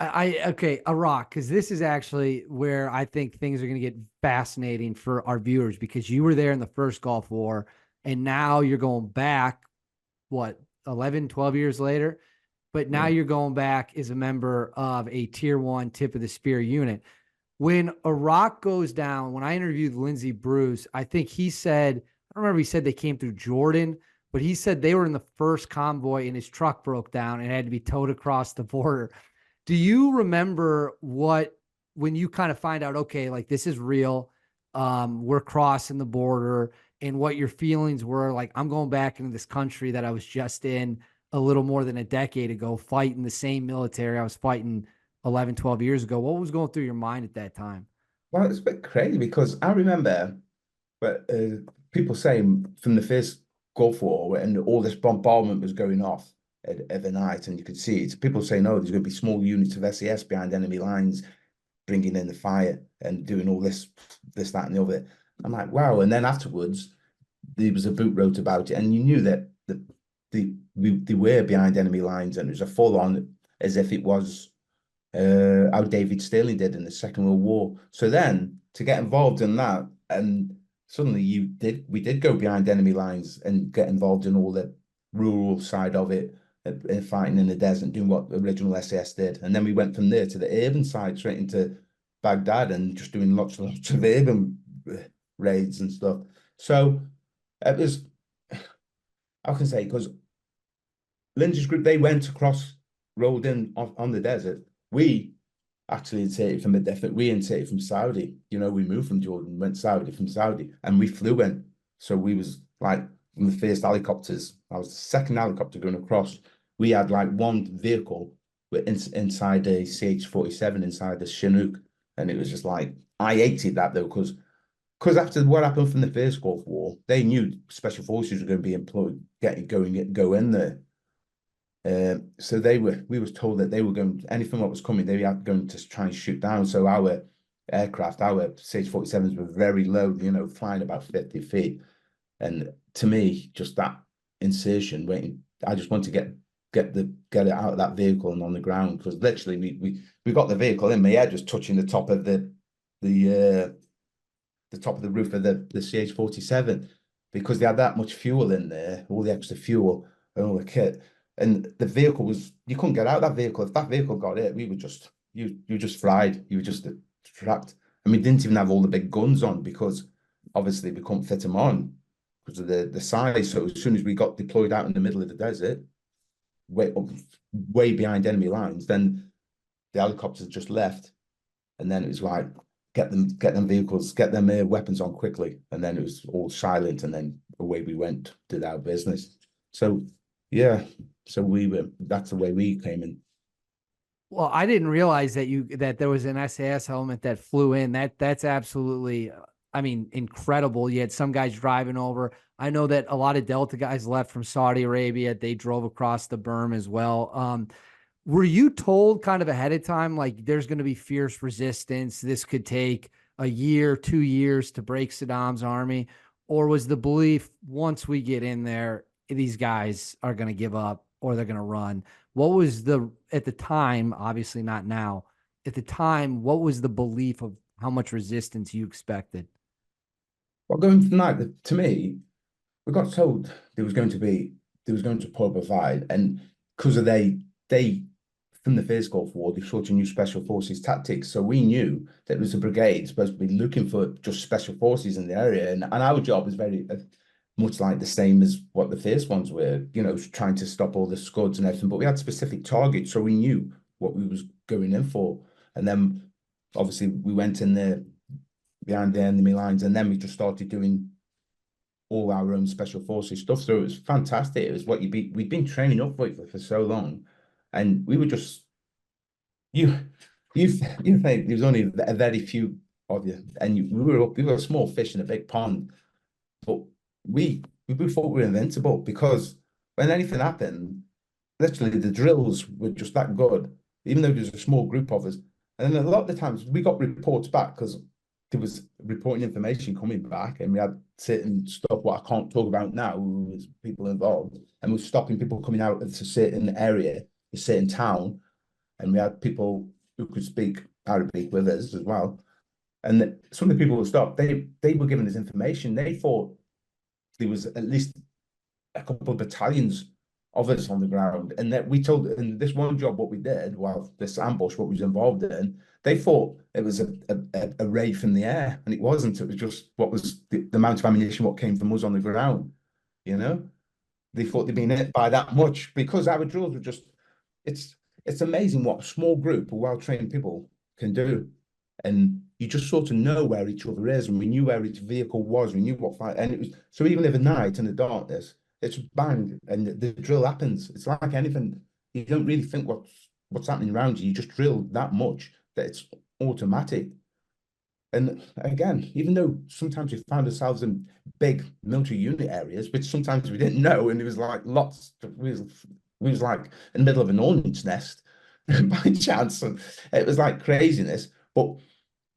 Okay, Iraq, because this is actually where I think things are going to get fascinating for our viewers because you were there in the first Gulf War and now you're going back, what, 11, 12 years later? But now Yeah. you're going back as a member of a tier one tip of the spear unit. When Iraq goes down, when I interviewed Lindsey Bruce, I think he said, I don't remember, he said they came through Jordan, but he said they were in the first convoy and his truck broke down and had to be towed across the border. Do you remember when you kind of find out, okay, like this is real, we're crossing the border, and what your feelings were like, I'm going back into this country that I was just in a little more than a decade ago, fighting the same military I was fighting 11, 12 years ago. What was going through your mind at that time? Well, it's a bit crazy because I remember, but people saying from the first Gulf War and all this bombardment was going off at the night, and you could see it. People saying, "Oh, there's going to be small units of SAS behind enemy lines, bringing in the fire and doing all this, that, and the other." I'm like, wow. And then afterwards, there was a boot wrote about it, and you knew that they were behind enemy lines, and it was a full on as if it was how David Stirling did in the Second World War. So then to get involved in that, and suddenly we did go behind enemy lines and get involved in all the rural side of it, fighting in the desert, doing what the original SAS did, and then we went from there to the urban side, straight into Baghdad, and just doing lots of urban raids and stuff. So it was, I can say, because Lindsay's group, they went across, rolled in on the desert. We actually inserted from a different, we inserted from Saudi. You know, we moved from Jordan, went Saudi, from Saudi, and we flew in. So we was like from the first helicopters. I was the second helicopter going across. We had like one vehicle inside a CH-47 inside the Chinook. And it was just like, I hated that though, because after what happened from the first Gulf War, they knew special forces were going to be employed, go in there. So we was told that they were going, anything that was coming, they were going to try and shoot down. So our aircraft, our CH-47s were very low, you know, flying about 50 feet. And to me, just that insertion, waiting, I just want to get it out of that vehicle and on the ground, because literally we got the vehicle in, my head was touching the top of the top of the roof of the CH-47, because they had that much fuel in there, all the extra fuel and all the kit. And the vehicle was, you couldn't get out of that vehicle. If that vehicle got it, we were just, you just fried. You were just trapped. And we didn't even have all the big guns on, because obviously we couldn't fit them on because of the size. So as soon as we got deployed out in the middle of the desert, way behind enemy lines, then the helicopters just left. And then it was like, get them vehicles, get them weapons on quickly. And then it was all silent. And then away we went, did our business. So yeah, so that's the way we came in. Well, I didn't realize that there was an SAS helmet that flew in. That's absolutely, I mean, incredible. You had some guys driving over. I know that a lot of Delta guys left from Saudi Arabia. They drove across the berm as well. Were you told kind of ahead of time, like there's going to be fierce resistance? This could take a year, 2 years to break Saddam's army? Or was the belief once we get in there, these guys are going to give up or they're going to run? What was at the time, obviously not now, at the time, what was the belief of how much resistance you expected? Well, going from that, to me, we got told there was going to provide, and because of they from the first Gulf War, they sort of knew special forces tactics. So we knew that it was a brigade supposed to be looking for just special forces in the area. And our job was very much like the same as what the first ones were, you know, trying to stop all the scuds and everything. But we had specific targets, so we knew what we was going in for. And then obviously we went in there behind the enemy lines, and then we just started doing all our own special forces stuff. So it was fantastic. It was what we'd been training up for so long, and we were just you you you think there was only a very few of you, and we were a small fish in a big pond, but we thought we were invincible, because when anything happened, literally the drills were just that good, even though there's a small group of us. And then a lot of the times we got reports back, because there was reporting information coming back, and we had certain stuff what I can't talk about now, with people involved, and we're stopping people coming out of a certain area, a certain town, and we had people who could speak Arabic with us as well. And some of the people who stopped, they were giving us information. They thought there was at least a couple of battalions of us on the ground, and that we told in this one job what we did, well, this ambush, what we was involved in, they thought it was a raid from the air, and it wasn't. It was just what was the amount of ammunition what came from us on the ground. You know, they thought they'd been hit by that much because our drills were just. It's it's amazing what a small group of well-trained people can do, and you just sort of know where each other is, and we knew where each vehicle was. We knew what fight, and it was so even if at night in the darkness, it's bang, and the drill happens. It's like anything. You don't really think what's happening around you. You just drill that much that it's automatic. And again, even though sometimes we found ourselves in big military unit areas, which sometimes we didn't know, and it was like we was like in the middle of an hornet's nest by chance, and it was like craziness. But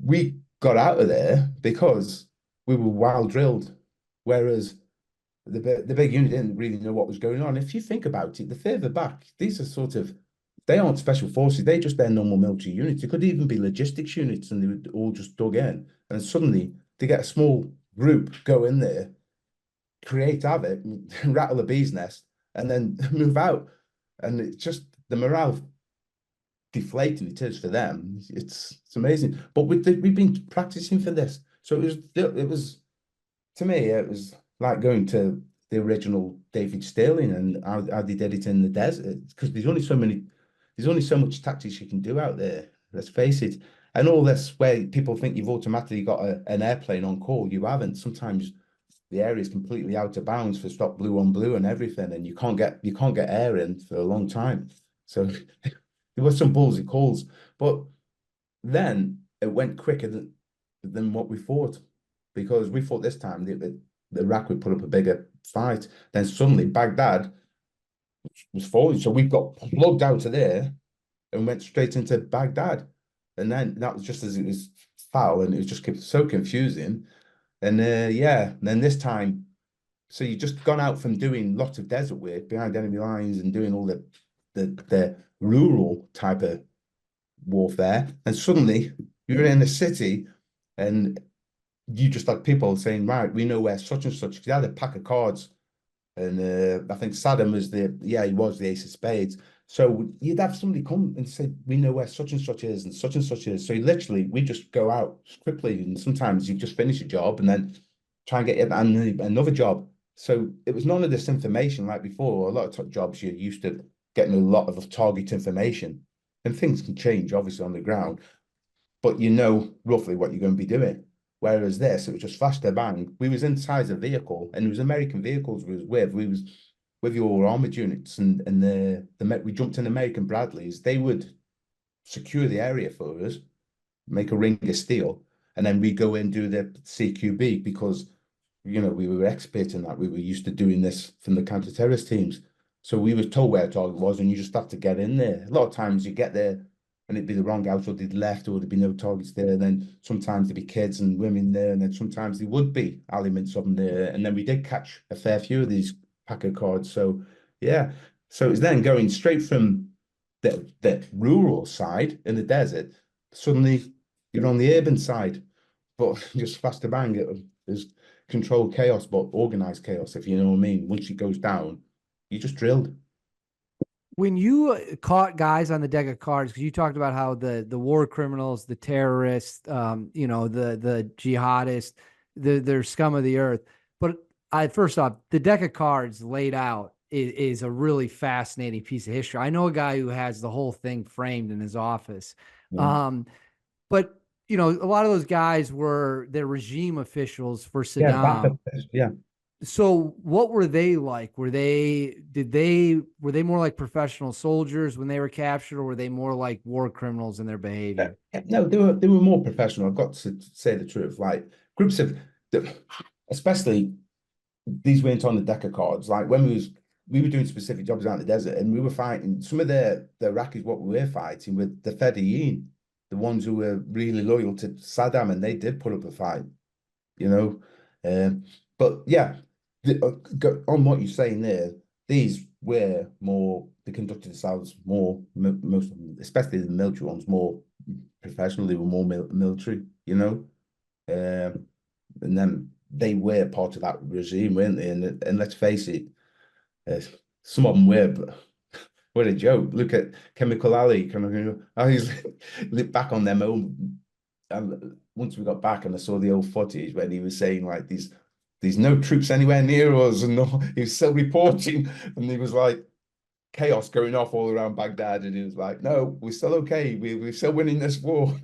we got out of there because we were well drilled, whereas the big unit didn't really know what was going on. If you think about it, the further back, these are sort of they aren't special forces, they just their normal military units. It could even be logistics units, and they would all just dug in. And suddenly they get a small group go in there, create havoc, rattle a bee's nest, and then move out. And it's just the morale deflating it is for them. It's amazing. But we've been practicing for this. So it was to me, it was like going to the original David Sterling and how they did it in the desert. Because there's only so much tactics you can do out there. Let's face it. And all this where people think you've automatically got an airplane on call. You haven't. Sometimes the area is completely out of bounds for stop blue on blue and everything, and you can't get air in for a long time. So there was some ballsy calls, but then it went quicker than what we thought, because we thought this time the Iraq would put up a bigger fight. Then suddenly Baghdad was falling, so we got plugged out of there and went straight into Baghdad, and then that was just as it was foul, and it was just so confusing. And yeah, and then this time, so you just gone out from doing lots of desert work behind enemy lines and doing all the rural type of warfare, and suddenly you're in a city, and you just had people saying, right, we know where such and such. Because they had a pack of cards, and I think Saddam was he was the ace of spades. So you'd have somebody come and say, we know where such and such is and such and such is. So literally, we just go out quickly, and sometimes you just finish a job and then try and get another job. So it was none of this information like before. A lot of jobs you're used to getting a lot of target information, and things can change obviously on the ground, but you know roughly what you're going to be doing. Whereas this, it was just faster bang. We was inside a vehicle, and it was American vehicles we was with. We was with your armored units, and we jumped in American Bradleys. They would secure the area for us, make a ring of steel, and then we go in and do the CQB, because we were expert in that. We were used to doing this from the counter-terrorist teams. So we were told where a target was, and you just have to get in there. A lot of times you get there and it'd be the wrong house, or they'd left, or there'd be no targets there. And then sometimes there'd be kids and women there, and then sometimes there would be elements of them there. And then we did catch a fair few of these pack of cards. So yeah, so it was then going straight from the rural side in the desert, suddenly you're on the urban side, but just faster bang. It was controlled chaos, but organized chaos, if you know what I mean. Once it goes down, you just drilled. When you caught guys on the deck of cards, because you talked about how the war criminals, the terrorists, the jihadists, they're scum of the earth. But first off, the deck of cards laid out is a really fascinating piece of history. I know a guy who has the whole thing framed in his office. Yeah. But a lot of those guys were their regime officials for Yeah, Saddam. yeah. So what were they like? Were they more like professional soldiers when they were captured, or were they more like war criminals in their behavior? No, they were more professional. I've got to say the truth. Like groups of, especially these weren't on the deck of cards. Like when we were doing specific jobs out in the desert, and we were fighting some of the Iraqis. What we were fighting with the Fedayeen, the ones who were really loyal to Saddam, and they did put up a fight. You know, but yeah, on what you're saying there, these were more, they conducted themselves more, most of them, especially the military ones, more professional. They were more military, you know. And then they were part of that regime, weren't they? And let's face it, uh, some of them were, but what a joke. Look at Chemical Alley. Kind of, I always look back on them own. And once we got back and I saw the old footage when he was saying like these no troops anywhere near us, and no, he was still reporting, and he was like chaos going off all around Baghdad, and he was like, no, we're still okay. We're still winning this war.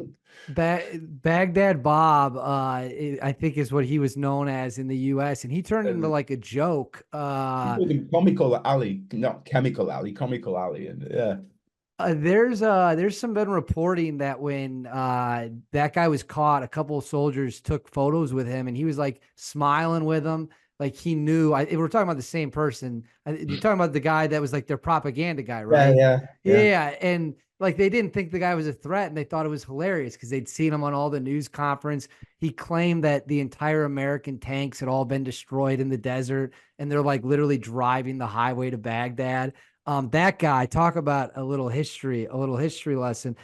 Baghdad Bob, I think is what he was known as in the U.S., and he turned into And like a joke. he called him Comical Alley, not Chemical Alley, Comical Alley, and yeah. There's some been reporting that when that guy was caught, a couple of soldiers took photos with him, and he was like smiling with them, like he knew. We're talking about the same person. You're talking about the guy that was like their propaganda guy, Yeah, right? yeah, yeah. Yeah, and like they didn't think the guy was a threat, and they thought it was hilarious because they'd seen him on all the news conference. He claimed that the entire American tanks had all been destroyed in the desert, and they're like literally driving the highway to Baghdad. That guy, talk about a little history lesson.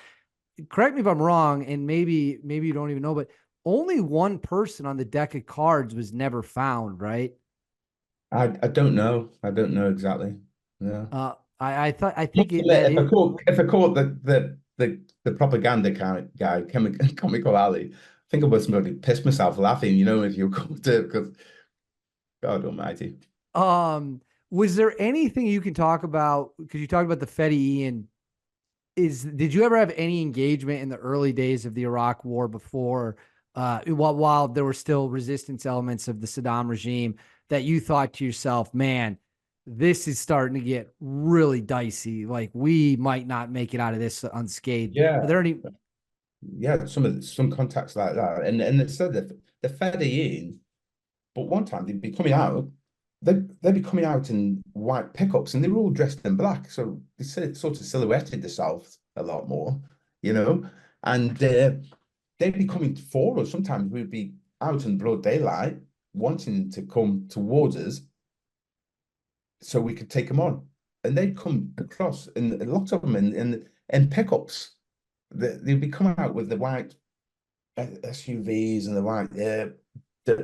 Correct me if I'm wrong, and maybe you don't even know, but only one person on the deck of cards was never found, right? I don't know. I don't know exactly. Yeah. I Must think it, admit, that it, if I caught the propaganda guy, Comical Alley, I think I was really pissed myself laughing, you know, if you caught it, because God Almighty. um was there anything you can talk about, because you talked about the Fedayeen, did you ever have any engagement in the early days of the Iraq war before, while there were still resistance elements of the Saddam regime, that you thought to yourself, man, this is starting to get really dicey. Like we might not make it out of this unscathed. Are Yeah, there any? yeah, some contacts like that, and it said that the Fedayeen, but one time they'd be coming out, they'd be coming out in white pickups, and they were all dressed in black, so they sort of silhouetted themselves a lot more, you know, and they'd be coming for us. Sometimes we'd be out in broad daylight, wanting to come towards us, so we could take them on, and they'd come across, and a lot of them in pickups. They'd be coming out with the white SUVs and the white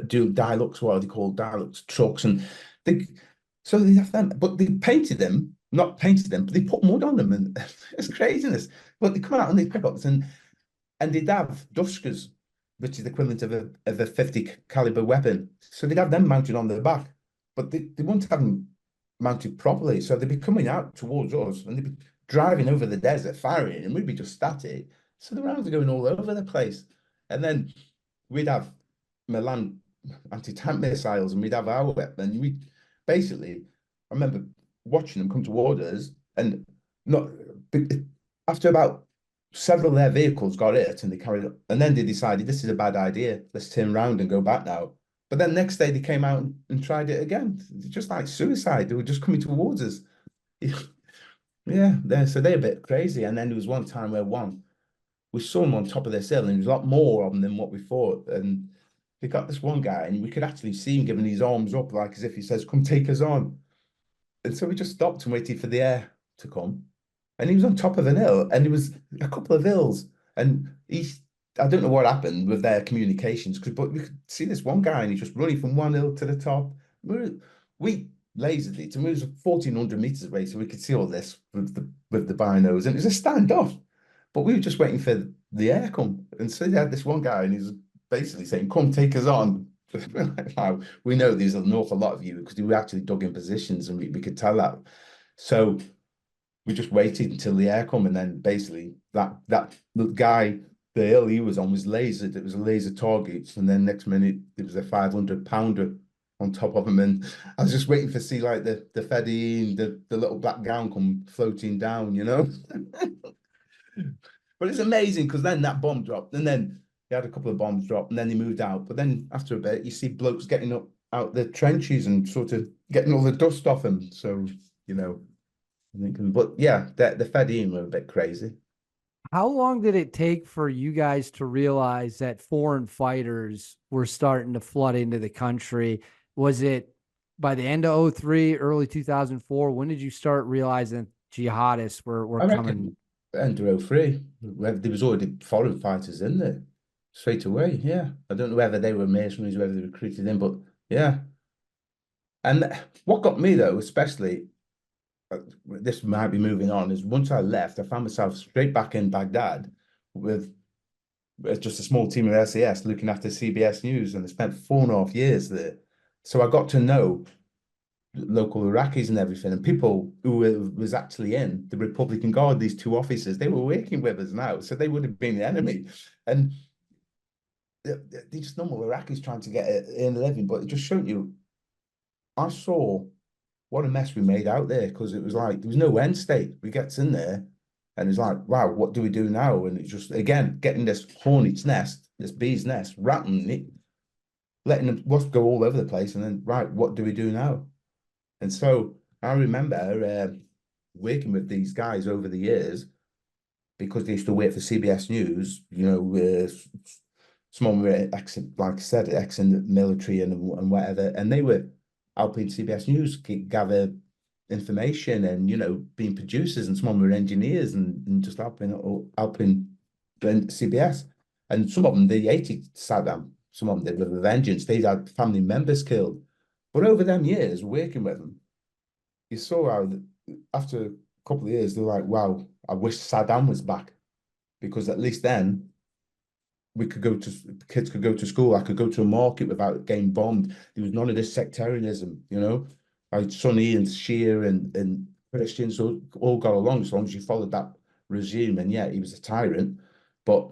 do Dilux, what are they called? Dilux trucks, and they so they have them, but they painted them, not painted them, but they put mud on them, and it's craziness. But they come out on these pickups, and they'd have Duskers, which is the equivalent of a 50 caliber weapon. So they'd have them mounted on their back, but they wouldn't have them mounted properly. So they'd be coming out towards us, and they'd be driving over the desert, firing, and we'd be just static. So the rounds are going all over the place. And then we'd have Milan anti-tank missiles, and we'd have our weapon. And we basically, I remember watching them come toward us, and not after about several of their vehicles got hit, and they carried up, and then they decided this is a bad idea. Let's turn around and go back now. But then next day they came out and tried it again, just like suicide. They were just coming towards us. Yeah, so they're a bit crazy. And then there was one time where we saw them on top of this hill, and there was a lot more of them than what we thought. And they got this one guy, and we could actually see him giving his arms up, like as if he says, "Come take us on." And so we just stopped and waited for the air to come. And he was on top of an hill, and there was a couple of hills, and I don't know what happened with their communications, but we could see this one guy, and he's just running from one hill to the top. We lazily to move 1,400 meters away, so we could see all this with the binos, and it was a standoff. But we were just waiting for the air come, and so they had this one guy, and he was basically saying, "Come take us on." Wow, we know there's an awful lot of you, because we actually dug in positions, and we could tell that. So we just waited until the air come, and then basically that guy, the hill he was on was lasered. It was a laser target, and then next minute there was a 500-pounder on top of him, and I was just waiting for see like the Fedayeen, the little black gown come floating down, you know. But it's amazing, because then that bomb dropped, and then they had a couple of bombs drop, and then they moved out. But then after a bit, you see blokes getting up out the trenches and sort of getting all the dust off them. So, you know, I think, but yeah, the Fedayeen were a bit crazy. How long did it take for you guys to realize that foreign fighters were starting to flood into the country? Was it by the end of 03, early 2004, when did you start realizing jihadists were I coming? reckon end of '03, there was already foreign fighters in there straight away. Yeah, I don't know whether they were mercenaries, whether they were recruited in, but yeah. And what got me though, especially, this might be moving on, is once I left, I found myself straight back in Baghdad with just a small team of SAS looking after CBS News, and I spent 4.5 years there. So I got to know local Iraqis and everything, and people who was actually in the Republican Guard, these two officers, they were working with us now, so they would have been the enemy. And they just normal Iraqis trying to get in a living, but it just showed you, I saw what a mess we made out there, because it was like there was no end state. We gets in there and it's like, wow, what do we do now? And it's just, again, getting this hornet's nest, this bee's nest, rattling it, letting them wasp go all over the place, and then, right, what do we do now? And so I remember working with these guys over the years, because they used to work for CBS News, some of them were like I said, ex in the military and whatever, and they were helping CBS News gather information and, being producers, and some of them were engineers and just helping CBS. And some of them, they hated Saddam. Some of them, they were vengeance. They'd had family members killed. But over them years, working with them, you saw how after a couple of years, they're like, wow, I wish Saddam was back, because at least then kids could go to school. I could go to a market without getting bombed. There was none of this sectarianism, like Sunni and Shia and Christians all got along as long as you followed that regime. And yeah, he was a tyrant, but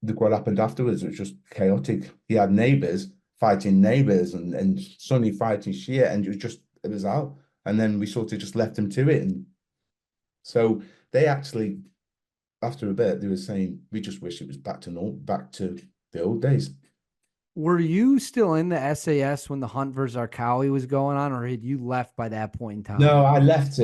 look what happened afterwards. It was just chaotic. He had neighbors fighting neighbors and Sunni fighting Shia, and it was out. And then we sort of just left them to it. And so they actually, after a bit, they were saying, we just wish it was back to the old days. Were you still in the SAS when the Hunt versus Arkawi was going on, or had you left by that point in time? No, I left